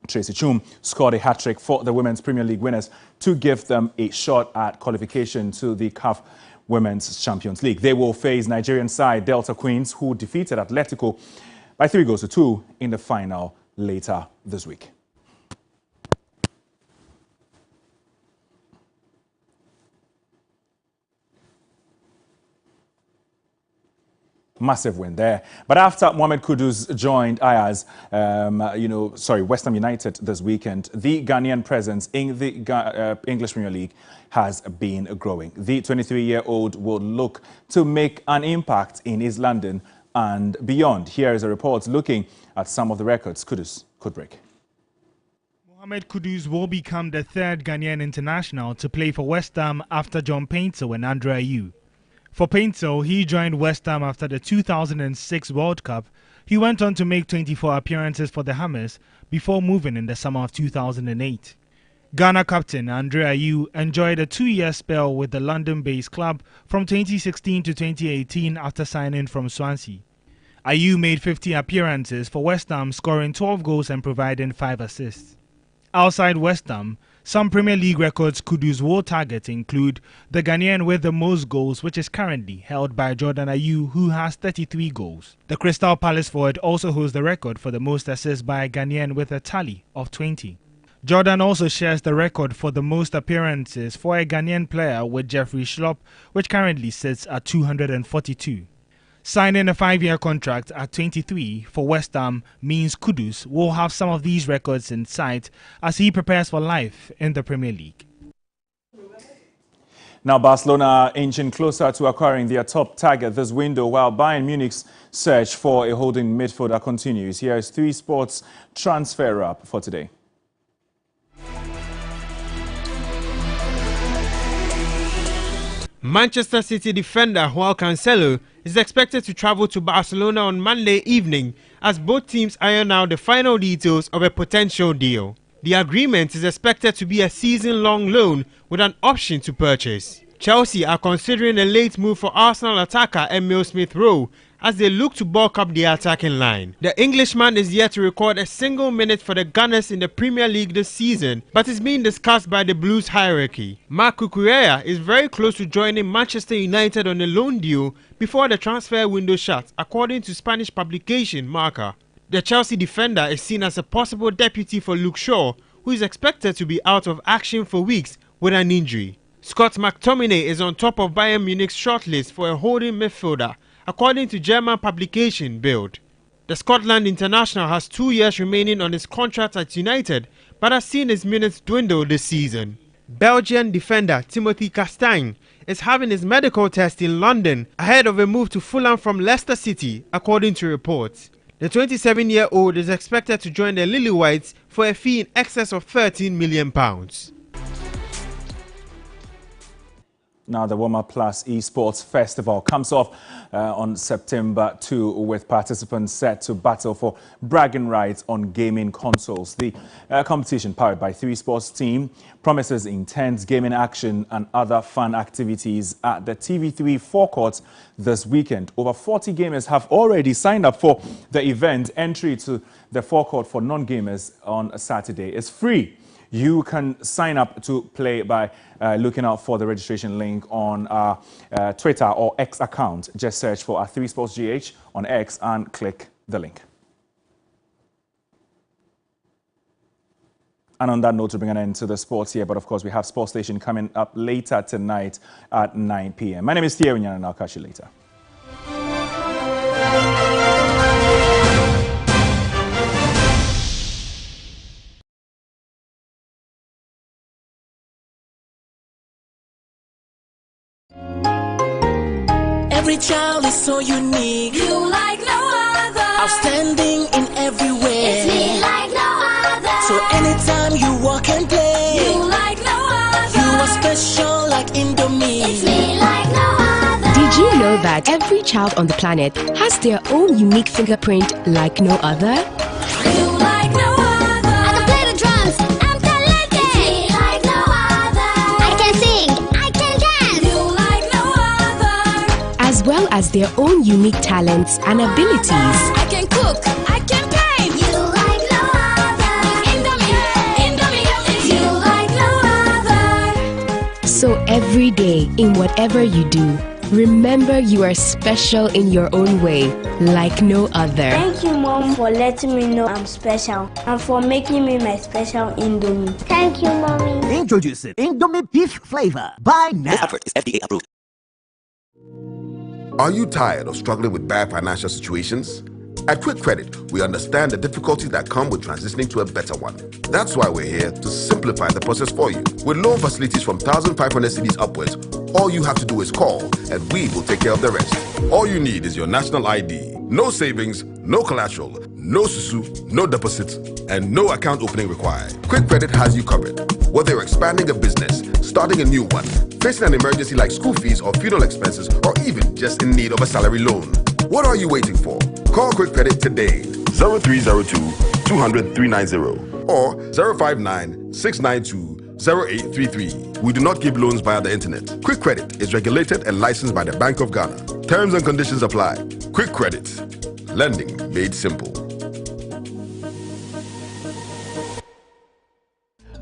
Tracy Chum scored a hat-trick for the Women's Premier League winners to give them a shot at qualification to the CAF Women's Champions League. They will face Nigerian side Delta Queens, who defeated Atletico by 3-2 in the final later this week. Massive win there. But after Mohamed Kudus joined West Ham United this weekend, the Ghanaian presence in the English Premier League has been growing. The 23-year-old will look to make an impact in East London and beyond. Here is a report looking at some of the records Kudus could break. Mohamed Kudus will become the third Ghanaian international to play for West Ham after John Painter and Andre Ayew. For Painter, he joined West Ham after the 2006 World Cup. He went on to make 24 appearances for the Hammers before moving in the summer of 2008. Ghana captain Andre Ayew enjoyed a 2-year spell with the London-based club from 2016 to 2018 after signing from Swansea. Ayew made 50 appearances for West Ham, scoring 12 goals and providing 5 assists. Outside West Ham, some Premier League records Kudus will target include the Ghanaian with the most goals, which is currently held by Jordan Ayew, who has 33 goals. The Crystal Palace forward also holds the record for the most assists by a Ghanaian with a tally of 20. Jordan also shares the record for the most appearances for a Ghanaian player with Jeffrey Schlupp, which currently sits at 242. Signing a 5-year contract at 23 for West Ham means Kudus will have some of these records in sight as he prepares for life in the Premier League. Now Barcelona inching closer to acquiring their top target this window, while Bayern Munich's search for a holding midfielder continues. Here is 3 Sports transfer wrap for today. Manchester City defender Joao Cancelo is expected to travel to Barcelona on Monday evening as both teams iron out the final details of a potential deal. The agreement is expected to be a season-long loan with an option to purchase. Chelsea are considering a late move for Arsenal attacker Emile Smith-Rowe as they look to bulk up their attacking line. The Englishman is yet to record a single minute for the Gunners in the Premier League this season, but is being discussed by the Blues hierarchy. Marc Cucurella is very close to joining Manchester United on a loan deal before the transfer window shuts, according to Spanish publication Marca. The Chelsea defender is seen as a possible deputy for Luke Shaw, who is expected to be out of action for weeks with an injury. Scott McTominay is on top of Bayern Munich's shortlist for a holding midfielder, according to German publication Bild. The Scotland international has 2 years remaining on his contract at United, but has seen his minutes dwindle this season. Belgian defender Timothy Castagne is having his medical test in London ahead of a move to Fulham from Leicester City, according to reports. The 27-year-old is expected to join the Lily Whites for a fee in excess of £13 million. Now the Warmer Plus Esports Festival comes off on September 2 with participants set to battle for bragging rights on gaming consoles. The competition, powered by 3 Sports team, promises intense gaming action and other fun activities at the TV3 forecourt this weekend. Over 40 gamers have already signed up for the event. Entry to the forecourt for non-gamers on Saturday is free. You can sign up to play by looking out for the registration link on our Twitter or X account. Just search for 3SportsGH on X and click the link. And on that note, to bring an end to the sports here, but of course we have Sports Station coming up later tonight at 9 p.m. My name is Thierry Nyan and I'll catch you later. Every child is so unique. You like no other. Outstanding in every way. It's me like no other. So anytime you walk and play, you like no other. You are special like in the every child on the planet has their own unique fingerprint like no other? You like no other. I can play the drums. I'm talented. Me like no other. I can sing. I can dance. You like no other. As well as their own unique talents and abilities. I can cook. I can paint. You like no other. Indomie. You like no other. So every day, in whatever you do, remember you are special in your own way, like no other. Thank you, Mom, for letting me know I'm special and for making me my special Indomie. Thank you, Mommy. Introducing Indomie Beef Flavor. Buy now. This effort is FDA approved. Are you tired of struggling with bad financial situations? At Quick Credit, we understand the difficulties that come with transitioning to a better one. That's why we're here to simplify the process for you. With loan facilities from 1,500 cedis upwards, all you have to do is call and we will take care of the rest. All you need is your national ID. No savings, no collateral, no susu, no deposits, and no account opening required. Quick Credit has you covered. Whether you're expanding a business, starting a new one, facing an emergency like school fees or funeral expenses, or even just in need of a salary loan. What are you waiting for? Call Quick Credit today. 0302 200 390 or 059 692 0833. We do not give loans via the internet. Quick Credit is regulated and licensed by the Bank of Ghana. Terms and conditions apply. Quick Credit. Lending made simple.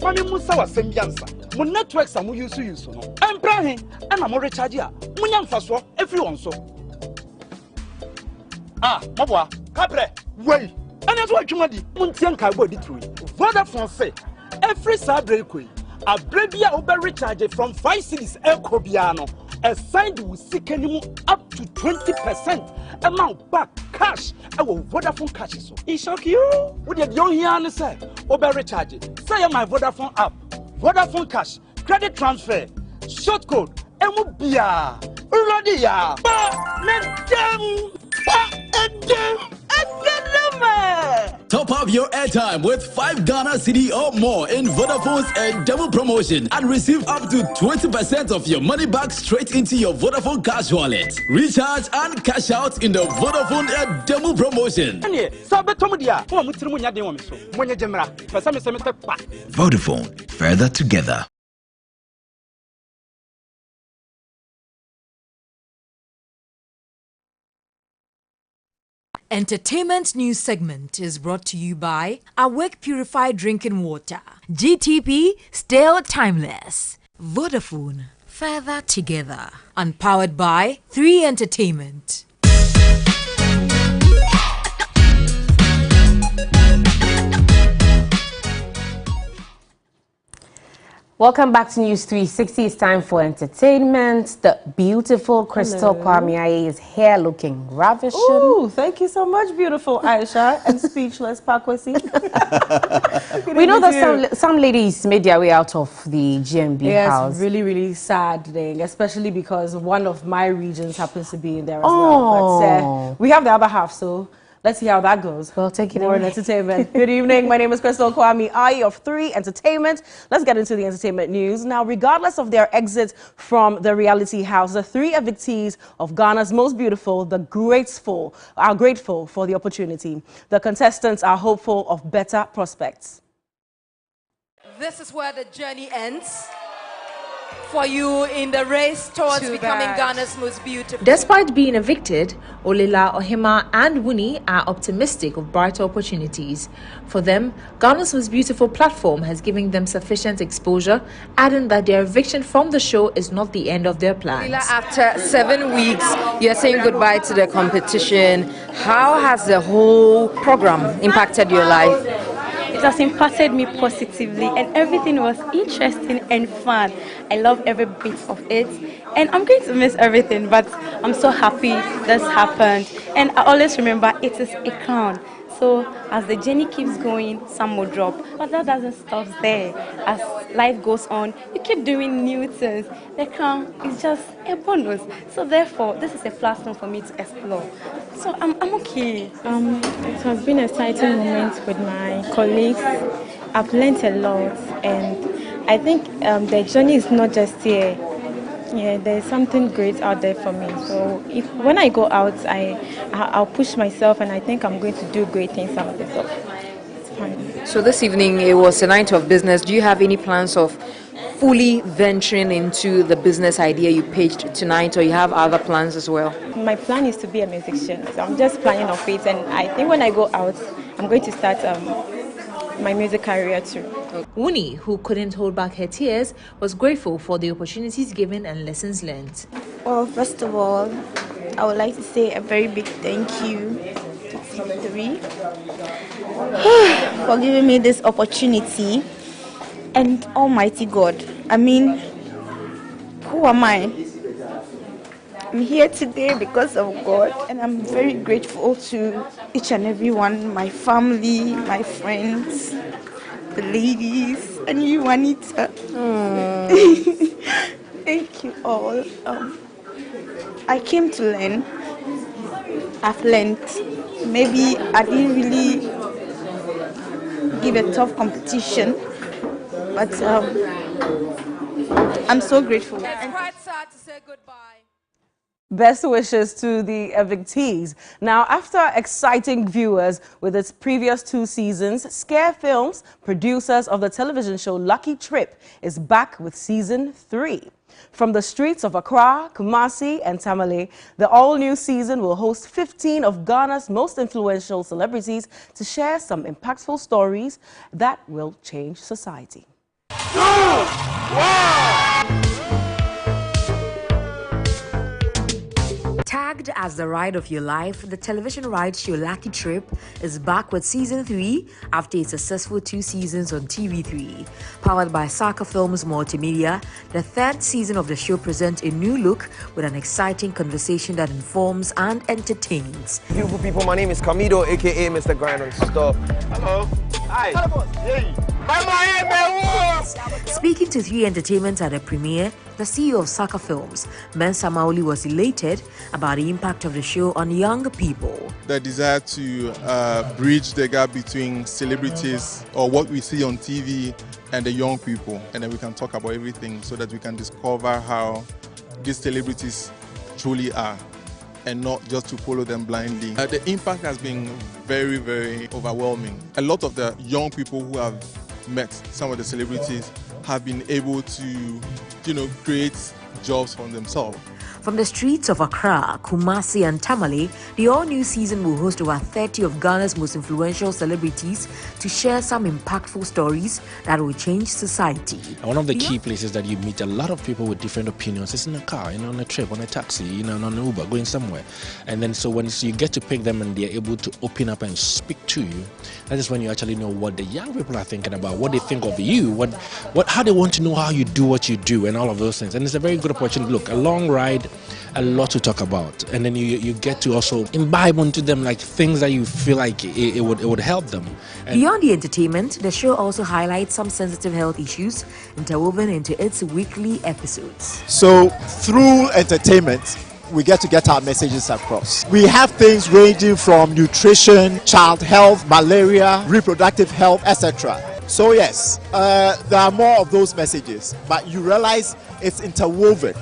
Mami Musa was Sembiansa. Mun networks are use no. I'm praying and I'm recharge ya. Munyam faso everyone so. Mabwa, Capre, way. And that's what you want. Muntian Cabo did through. Vodafone say every Saturday, a Brevia Uber recharge from 5 cities El Cobiano. Assigned with seek up to 20% amount back cash. Our Vodafone cash so. It shock you? What did you hear say? Uber recharge. Say my Vodafone app. Vodafone cash. Credit transfer. Short code. Emubia. Uradia. Top up your airtime with 5 Ghana cedi or more in Vodafone's double promotion and receive up to 20% of your money back straight into your Vodafone cash wallet. Recharge and cash out in the Vodafone double promotion. Vodafone, further together. Entertainment news segment is brought to you by Awake Purified Drinking Water, GTP Still Timeless, Vodafone Further Together, and powered by 3 Entertainment. Welcome back to News 360. It's time for entertainment. The beautiful Crystal Kwame is here looking ravishing. Ooh, thank you so much, beautiful Aisha and speechless Pakwesi. We know that some ladies made their way out of the GMB house. It's really, really sad thing, especially because one of my regions happens to be in there as well. But we have the other half, so let's see how that goes. Well, take it more away. Entertainment. Good evening. My name is Crystal Kwame, I of 3 Entertainment. Let's get into the entertainment news. Now, regardless of their exit from the reality house, the 3 evictees of Ghana's most beautiful, the grateful, are grateful for the opportunity. The contestants are hopeful of better prospects. This is where the journey ends for you in the race towards becoming Ghana's most beautiful. Despite being evicted, Olila, Ohima and Wuni are optimistic of brighter opportunities. For them, Ghana's Most Beautiful platform has given them sufficient exposure, adding that their eviction from the show is not the end of their plans. Olila, after 7 weeks, you're saying goodbye to the competition. How has the whole program impacted your life? It has impacted me positively and everything was interesting and fun. I love every bit of it and I'm going to miss everything, but I'm so happy this happened. And I always remember it is a crown. So as the journey keeps going, some will drop, but that doesn't stop there. As life goes on, you keep doing new things. The crown is just a bonus. So therefore, this is a platform for me to explore. So I'm okay. It has been an exciting moment with my colleagues. I've learned a lot, and I think the journey is not just here Yeah, there's something great out there for me. So when I go out, I'll push myself, and I think I'm going to do great things out there. So it's fine. So this evening it was a night of business. Do you have any plans of fully venturing into the business idea you pitched tonight, or you have other plans as well? My plan is to be a musician. So I'm just planning on it, and I think when I go out, I'm going to start my music career too. Wuni, who couldn't hold back her tears, was grateful for the opportunities given and lessons learned. Well, first of all, I would like to say a very big thank you to TV3 for giving me this opportunity, and Almighty God. I mean, who am I? I'm here today because of God, and I'm very grateful to each and every one, my family, my friends, the ladies, and you, Juanita. Thank you all. I came to learn. I've learned. Maybe I didn't really give a tough competition, but I'm so grateful. It's quite sad to say goodbye. Best wishes to the evictees. Now, after exciting viewers with its previous 2 seasons, Scare Films, producers of the television show Lucky Trip, is back with season 3. From the streets of Accra, Kumasi, and Tamale, the all-new season will host 15 of Ghana's most influential celebrities to share some impactful stories that will change society. Tagged as the ride of your life, the television ride show Lucky Trip is back with season 3 after a successful 2 seasons on TV3. Powered by Saka Films Multimedia, the 3rd season of the show presents a new look with an exciting conversation that informs and entertains. Beautiful people, my name is Camido, aka Mr. Grind on Stop. Hello. Hi. Hey. Speaking to 3 Entertainment at the premiere, the CEO of Saka Films, Mensa Mauli, was elated about the impact of the show on young people. The desire to bridge the gap between celebrities or what we see on TV and the young people, and then we can talk about everything so that we can discover how these celebrities truly are, and not just to follow them blindly. The impact has been very, very overwhelming. A lot of the young people who have met some of the celebrities have been able to, create jobs for themselves. From the streets of Accra, Kumasi, and Tamale, the all-new season will host over 30 of Ghana's most influential celebrities to share some impactful stories that will change society. One of the key places that you meet a lot of people with different opinions is in a car, on a trip, on a taxi, on an Uber, going somewhere. And then so when you get to pick them and they're able to open up and speak to you, that is when you actually know what the young people are thinking about, what they think of you, how they want to know how you do what you do, and all of those things. And it's a very good opportunity. Look, a long ride, a lot to talk about, and then you get to also imbibe onto them like things that you feel like it would help them. And beyond the entertainment, the show also highlights some sensitive health issues interwoven into its weekly episodes. So through entertainment, we get our messages across. We have things ranging from nutrition, child health, malaria, reproductive health, etc. So yes, there are more of those messages, but you realize it's interwoven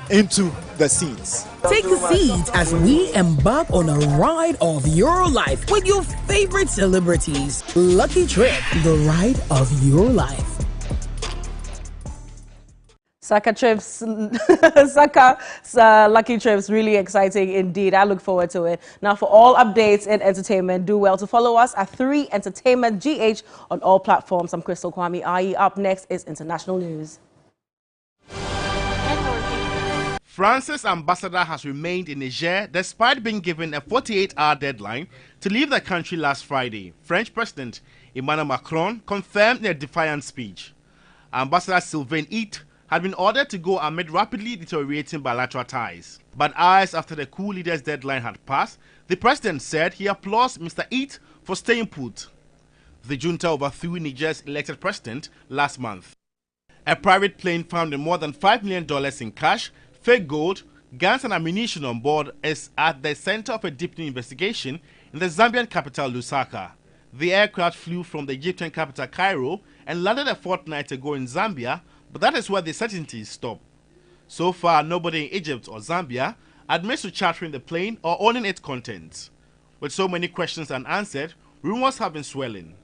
into the scenes. Take a seat as we embark on a ride of your life with your favorite celebrities. Lucky Trip, the ride of your life. Saka's Lucky Trips, really exciting indeed. I look forward to it. Now, for all updates in entertainment, do well to follow us at 3 Entertainment GH on all platforms. I'm Crystal Kwame Ayi. Up next is international news. France's ambassador has remained in Niger despite being given a 48-hour deadline to leave the country last Friday. French President Emmanuel Macron confirmed in a defiant speech. Ambassador Sylvain Ite had been ordered to go amid rapidly deteriorating bilateral ties. But hours after the coup leader's deadline had passed, the president said he applauds Mr. Ite for staying put. The junta overthrew Niger's elected president last month. A private plane found in more than $5 million in cash, fake gold, guns and ammunition on board is at the center of a deepening investigation in the Zambian capital Lusaka. The aircraft flew from the Egyptian capital Cairo and landed a fortnight ago in Zambia, but that is where the certainties stop. So far, nobody in Egypt or Zambia admits to chartering the plane or owning its contents. With so many questions unanswered, rumors have been swelling.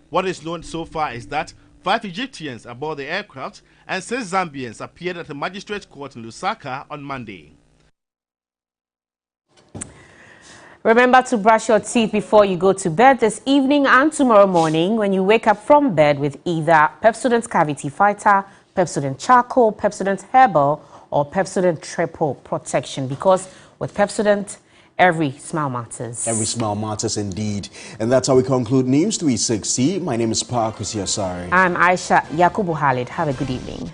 What is known so far is that 5 Egyptians aboard the aircraft and 6 Zambians appeared at the magistrate court in Lusaka on Monday. Remember to brush your teeth before you go to bed this evening and tomorrow morning when you wake up from bed with either Pepsodent Cavity Fighter, Pepsodent Charcoal, Pepsodent Herbal, or Pepsodent Triple Protection, because with Pepsodent, every smile matters. Every smile matters indeed. And that's how we conclude News 360. My name is Parkus Yasari. I'm Aisha Yakubu Khalid. Have a good evening.